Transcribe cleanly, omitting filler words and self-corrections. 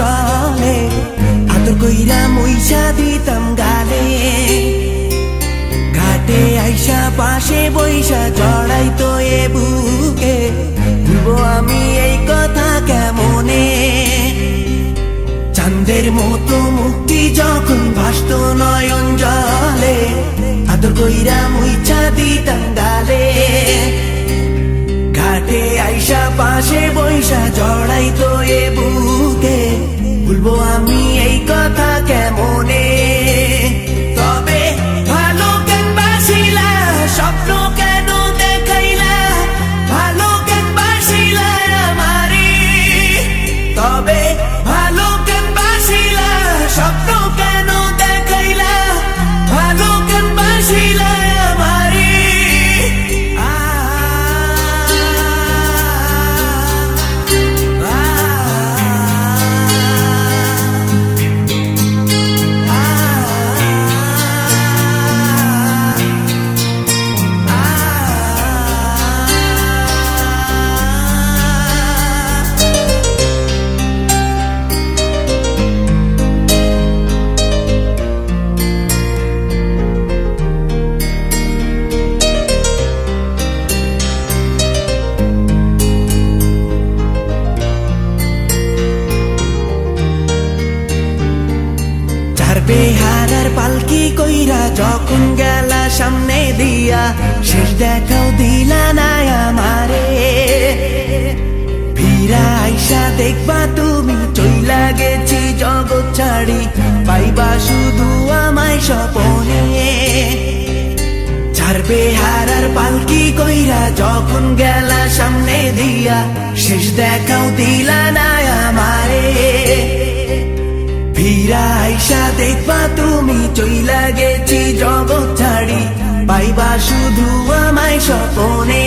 জলে আদর কইরা মুইসা দিতাম গালে ঘাটে আইসা পাশে বইসা জড়াইতো এ বুকে ভুলবো আমি এই কথা কেমনে চাঁদের মতো মুক্তি যখন ভাসতো নয়ন জলে আদর কইরা মুইসা দিতাম গালে ঘাটে আইসা পাশে বইসা জড়াইতো এ বুকে ভুলবো আমি এই কথা কেমনে তবে ভালো কেন বাসিলা স্বপ্ন কেন দেখাইলা ভালো কেন বাসিলা আমারে তবে ভালো কেন বাসিলা স্বপ্ন কেন দেখাইলা ভালো কেন বাসিলা আমারে বেহারার পালকি কইরা যখন গেলা সামনে দিয়া শেষ দেখাও দিলা না আমারে ফিরা আইসা দেখবা তুমি চইলা গেছি জগৎ ছাড়ি পাইবা শুধু আমায় স্বপনে চার বেহারার পালকি কইরা যখন গেলা সামনে দিয়া শেষ দেখাও দিলা না আমারে ফিরা আইসা দেখবা তুমি চইলা গেছি জগৎ ছাড়ি পাইবা শুধু আমায় স্বপনে